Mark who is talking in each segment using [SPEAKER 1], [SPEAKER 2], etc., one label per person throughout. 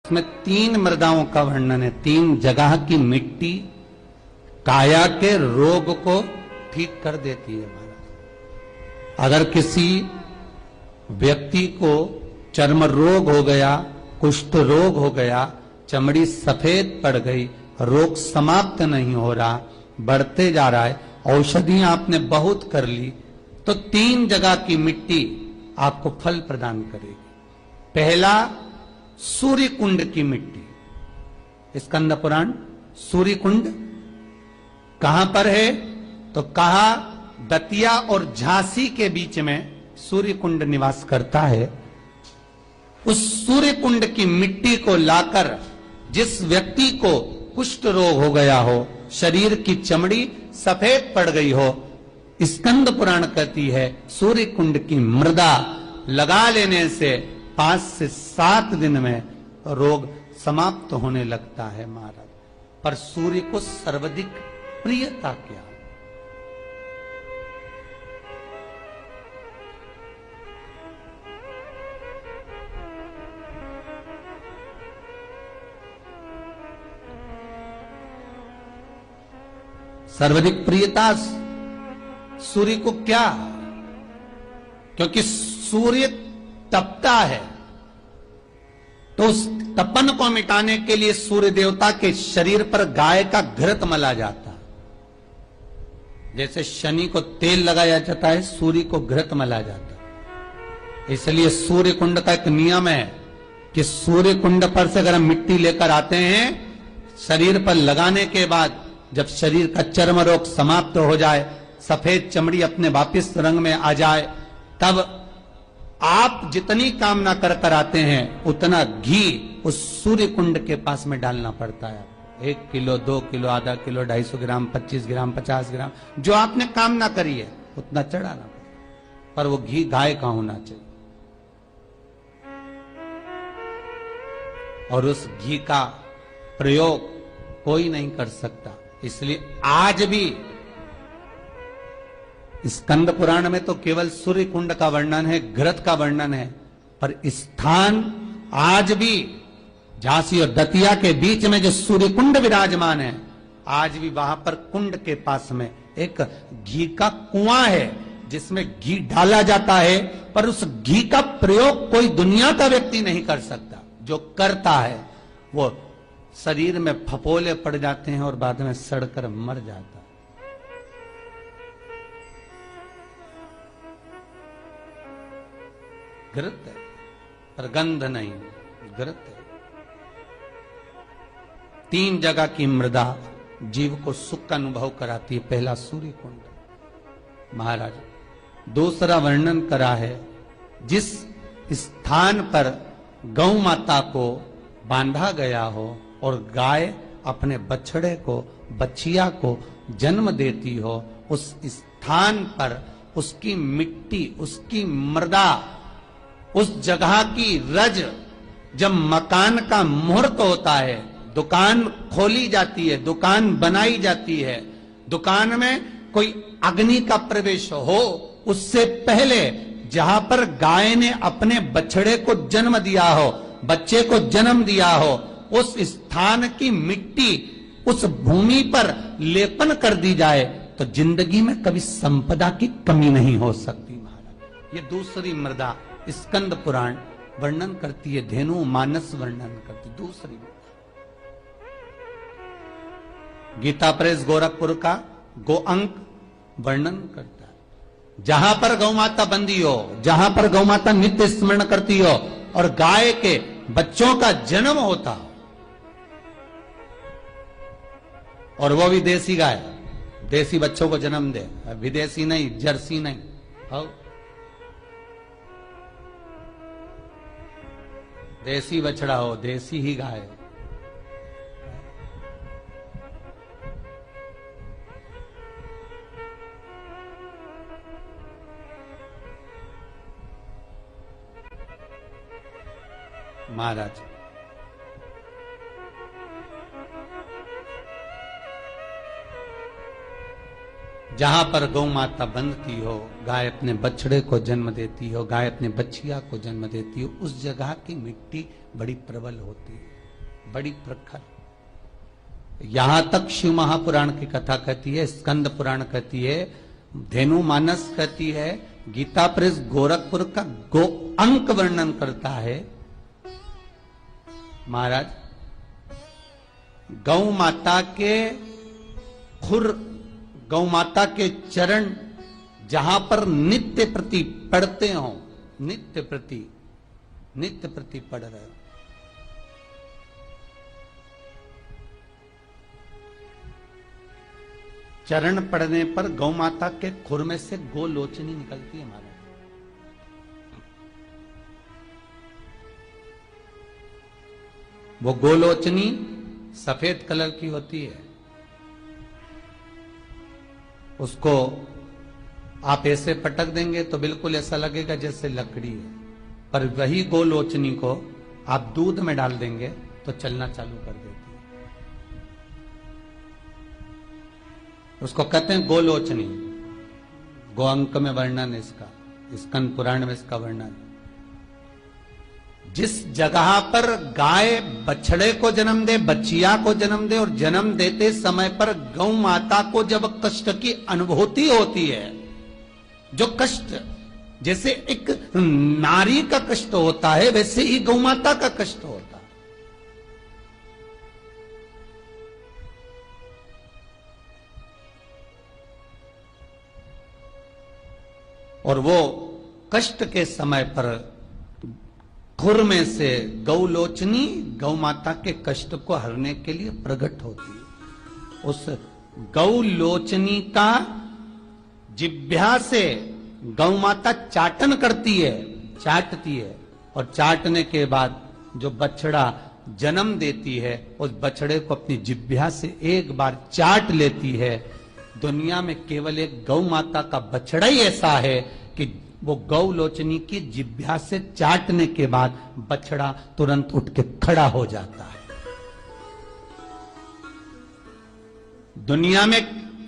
[SPEAKER 1] इसमें 3 मृदाओं का वर्णन है। 3 जगह की मिट्टी काया के रोग को ठीक कर देती है महाराज। अगर किसी व्यक्ति को चर्म रोग हो गया, कुष्ठ रोग हो गया, चमड़ी सफेद पड़ गई, रोग समाप्त नहीं हो रहा, बढ़ते जा रहा है, औषधियां आपने बहुत कर ली, तो 3 जगह की मिट्टी आपको फल प्रदान करेगी। पहला, सूर्य कुंड की मिट्टी। स्कंद पुराण सूर्य कुंड कहां पर है? तो कहा दतिया और झांसी के बीच में सूर्य कुंड निवास करता है। उस सूर्य कुंड की मिट्टी को लाकर जिस व्यक्ति को कुष्ठ रोग हो गया हो, शरीर की चमड़ी सफेद पड़ गई हो, स्कंद पुराण कहती है सूर्य कुंड की मृदा लगा लेने से 5 से 7 दिन में रोग समाप्त होने लगता है महाराज। पर सूर्य को सर्वाधिक प्रियता क्या? सर्वाधिक प्रियता सूर्य को क्या? क्योंकि सूर्य तपता है, तो उस तपन को मिटाने के लिए सूर्य देवता के शरीर पर गाय का घृत मला जाता है। जैसे शनि को तेल लगाया जाता है, सूर्य को घृत मला जाता है। इसलिए सूर्य कुंड का एक नियम है कि सूर्य कुंड पर से अगर हम मिट्टी लेकर आते हैं, शरीर पर लगाने के बाद जब शरीर का चर्म रोग समाप्त हो जाए, सफेद चमड़ी अपने वापिस रंग में आ जाए, तब आप जितनी कामना कर कर आते हैं उतना घी उस सूर्य कुंड के पास में डालना पड़ता है। 1 किलो, 2 किलो, आधा किलो, 250 ग्राम, 25 ग्राम, 50 ग्राम, जो आपने कामना करी है उतना चढ़ाना पड़ता। पर वो घी गाय का होना चाहिए, और उस घी का प्रयोग कोई नहीं कर सकता। इसलिए आज भी स्कंद पुराण में तो केवल सूर्य कुंड का वर्णन है, घृत का वर्णन है, पर स्थान आज भी झांसी और दतिया के बीच में जो सूर्य कुंड विराजमान है, आज भी वहां पर कुंड के पास में एक घी का कुआं है जिसमें घी डाला जाता है, पर उस घी का प्रयोग कोई दुनिया का व्यक्ति नहीं कर सकता। जो करता है वो शरीर में फपोले पड़ जाते हैं और बाद में सड़कर मर जाता है। घृत है, पर गंध नहीं, घृत है। 3 जगह की मृदा जीव को सुख का अनुभव कराती है। पहला सूर्य कुंड महाराज। दूसरा वर्णन करा है, जिस स्थान पर गौ माता को बांधा गया हो और गाय अपने बछड़े को, बछिया को जन्म देती हो, उस स्थान पर उसकी मिट्टी, उसकी मृदा, उस जगह की रज, जब मकान का मुहूर्त होता है, दुकान खोली जाती है, दुकान बनाई जाती है, दुकान में कोई अग्नि का प्रवेश हो, उससे पहले जहां पर गाय ने अपने बछड़े को जन्म दिया हो, बच्चे को जन्म दिया हो, उस स्थान की मिट्टी उस भूमि पर लेपन कर दी जाए तो जिंदगी में कभी संपदा की कमी नहीं हो सकती महाराज। ये दूसरी मृदा स्कंद पुराण वर्णन करती है, धेनु मानस वर्णन करती। दूसरी गीता प्रेस गोरखपुर का गो अंक वर्णन करता है। जहां पर गौ माता बंदी हो, जहां पर गौ माता नित्य स्मरण करती हो और गाय के बच्चों का जन्म होता हो, और वो भी देसी गाय, देसी बच्चों को जन्म दे, विदेशी नहीं, जर्सी नहीं, हो देसी बछड़ा हो, देसी ही गाय। महाराज जहां पर गौ माता बंधती हो, गाय अपने बछड़े को जन्म देती हो, गाय अपने बछिया को जन्म देती हो, उस जगह की मिट्टी बड़ी प्रबल होती है। बड़ी प्रखर। यहां तक शिव महापुराण की कथा कहती है, स्कंद पुराण कहती है, धेनु मानस कहती है, गीता प्रेस गोरखपुर का गो अंक वर्णन करता है। महाराज, गौ माता के खुर, गौ माता के चरण जहां पर नित्य प्रति पढ़ते हो, नित्य प्रति पढ़ रहे हो, चरण पड़ने पर गौ माता के खुर में से गोलोचनी निकलती है महाराज। वो गोलोचनी सफेद कलर की होती है। उसको आप ऐसे पटक देंगे तो बिल्कुल ऐसा लगेगा जैसे लकड़ी है, पर वही गोलोचनी को आप दूध में डाल देंगे तो चलना चालू कर देती है। उसको कहते हैं गोलोचनी। गो अंक में वर्णन है इसका, स्कंद पुराण में इसका वर्णन। जिस जगह पर गाय बछड़े को जन्म दे, बच्चिया को जन्म दे, और जन्म देते समय पर गौ माता को जब कष्ट की अनुभूति होती है, जो कष्ट जैसे एक नारी का कष्ट होता है, वैसे ही गौ माता का कष्ट होता है। और वो कष्ट के समय पर खुर में से गौलोचनी गौ माता के कष्ट को हरने के लिए प्रकट होती है। उस गौलोचनी का जिह्वा से गौ माता चाटन करती है, चाटती है, और चाटने के बाद जो बछड़ा जन्म देती है, उस बछड़े को अपनी जिह्वा से एक बार चाट लेती है। दुनिया में केवल एक गौ माता का बछड़ा ही ऐसा है कि वो गौलोचनी की जिह्वा से चाटने के बाद बछड़ा तुरंत उठ के खड़ा हो जाता है। दुनिया में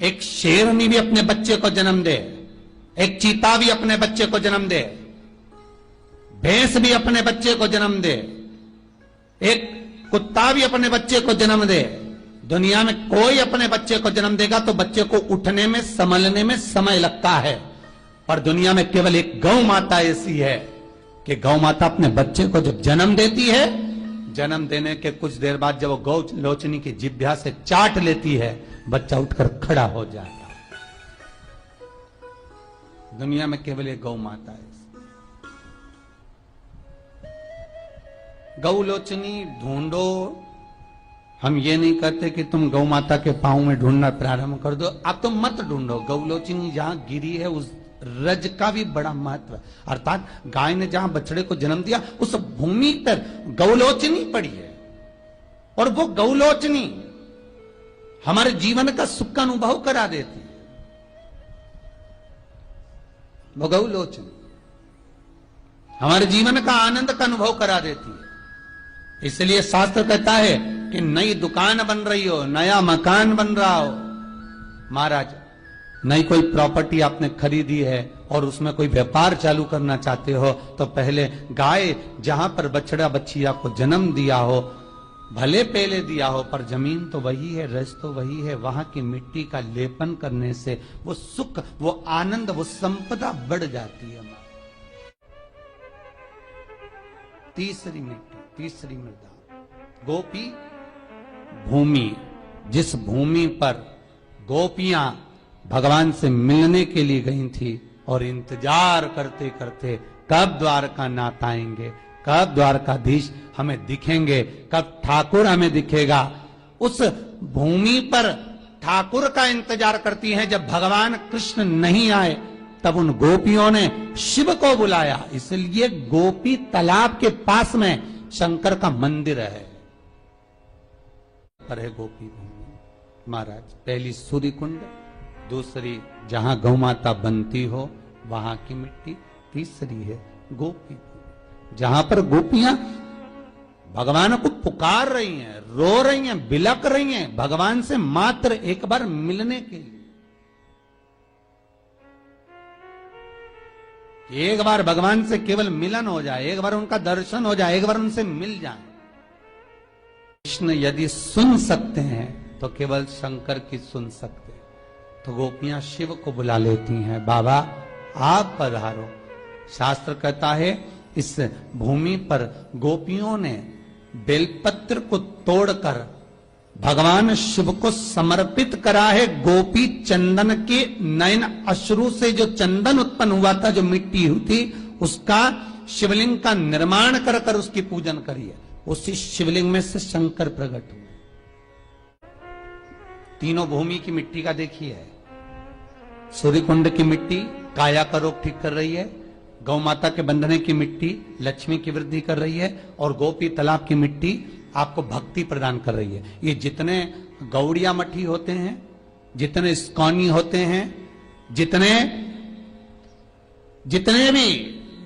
[SPEAKER 1] एक शेरनी भी अपने बच्चे को जन्म दे, एक चीता भी अपने बच्चे को जन्म दे, भैंस भी अपने बच्चे को जन्म दे, एक कुत्ता भी अपने बच्चे को जन्म दे, दुनिया में कोई अपने बच्चे को जन्म देगा तो बच्चे को उठने में, संभलने में समय लगता है। पर दुनिया में केवल एक गौ माता ऐसी है कि गौ माता अपने बच्चे को जब जन्म देती है, जन्म देने के कुछ देर बाद जब वो गौ लोचनी की जिह्वा से चाट लेती है, बच्चा उठकर खड़ा हो जाता है। दुनिया में केवल एक गौ माता है। गौ लोचनी ढूंढो। हम ये नहीं कहते कि तुम गौ माता के पांव में ढूंढना प्रारंभ कर दो, आप तो मत ढूंढो। गौलोचनी जहां गिरी है उस रज का भी बड़ा महत्व है। अर्थात गाय ने जहां बछड़े को जन्म दिया उस भूमि पर गौलोचनी पड़ी है, और वो गौलोचनी हमारे जीवन का सुख का अनुभव करा देती है। वो गौलोचनी हमारे जीवन का आनंद का अनुभव करा देती है। इसलिए शास्त्र कहता है कि नई दुकान बन रही हो, नया मकान बन रहा हो, महाराज नई कोई प्रॉपर्टी आपने खरीदी है और उसमें कोई व्यापार चालू करना चाहते हो, तो पहले गाय जहां पर बछड़ा बच्चिया को जन्म दिया हो, भले पहले दिया हो, पर जमीन तो वही है, रस तो वही है। वहां की मिट्टी का लेपन करने से वो सुख, वो आनंद, वो संपदा बढ़ जाती है। तीसरी मिट्टी, तीसरी मृदा, गोपी भूमि। जिस भूमि पर गोपियां भगवान से मिलने के लिए गई थी और इंतजार करते करते कब द्वारका नाथ आएंगे, कब द्वारकाधीश हमें दिखेंगे, कब ठाकुर हमें दिखेगा, उस भूमि पर ठाकुर का इंतजार करती हैं। जब भगवान कृष्ण नहीं आए तब उन गोपियों ने शिव को बुलाया। इसलिए गोपी तालाब के पास में शंकर का मंदिर है, पर है गोपी भूमि। महाराज पहली सूर्य कुंड, दूसरी जहां गौ माता बनती हो वहां की मिट्टी, तीसरी है गोपी भूमि, जहां पर गोपियां भगवान को पुकार रही हैं, रो रही हैं, बिलक रही हैं भगवान से मात्र एक बार मिलने के लिए। एक बार भगवान से केवल मिलन हो जाए, एक बार उनका दर्शन हो जाए, एक बार उनसे मिल जाए। कृष्ण यदि सुन सकते हैं तो केवल शंकर की सुन सकते हैं। तो गोपियां शिव को बुला लेती हैं, बाबा आप पधारो। शास्त्र कहता है इस भूमि पर गोपियों ने बेलपत्र को तोड़कर भगवान शिव को समर्पित करा है। गोपी चंदन के नयन अश्रु से जो चंदन उत्पन्न हुआ था, जो मिट्टी हुई थी, उसका शिवलिंग का निर्माण कर कर उसकी पूजन करी है। उसी शिवलिंग में से शंकर प्रकट हुए। तीनों भूमि की मिट्टी का देखिए, सूर्यकुंड की मिट्टी काया का रोग ठीक कर रही है, गौ माता के बंधने की मिट्टी लक्ष्मी की वृद्धि कर रही है, और गोपी तालाब की मिट्टी आपको भक्ति प्रदान कर रही है। ये जितने गौड़िया मठी होते हैं, जितने इस्कॉनी होते हैं, जितने भी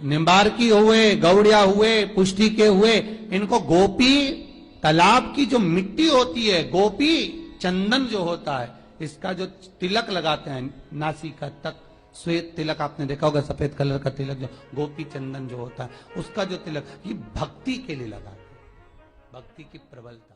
[SPEAKER 1] निम्बारकी हुए, गौड़िया हुए, पुष्टि के हुए, इनको गोपी तालाब की जो मिट्टी होती है, गोपी चंदन जो होता है, इसका जो तिलक लगाते हैं नासिका तक, श्वेत तिलक आपने देखा होगा, सफेद कलर का तिलक जो गोपी चंदन जो होता है, उसका जो तिलक, ये भक्ति के लिए लगाते हैं, भक्ति की प्रबलता।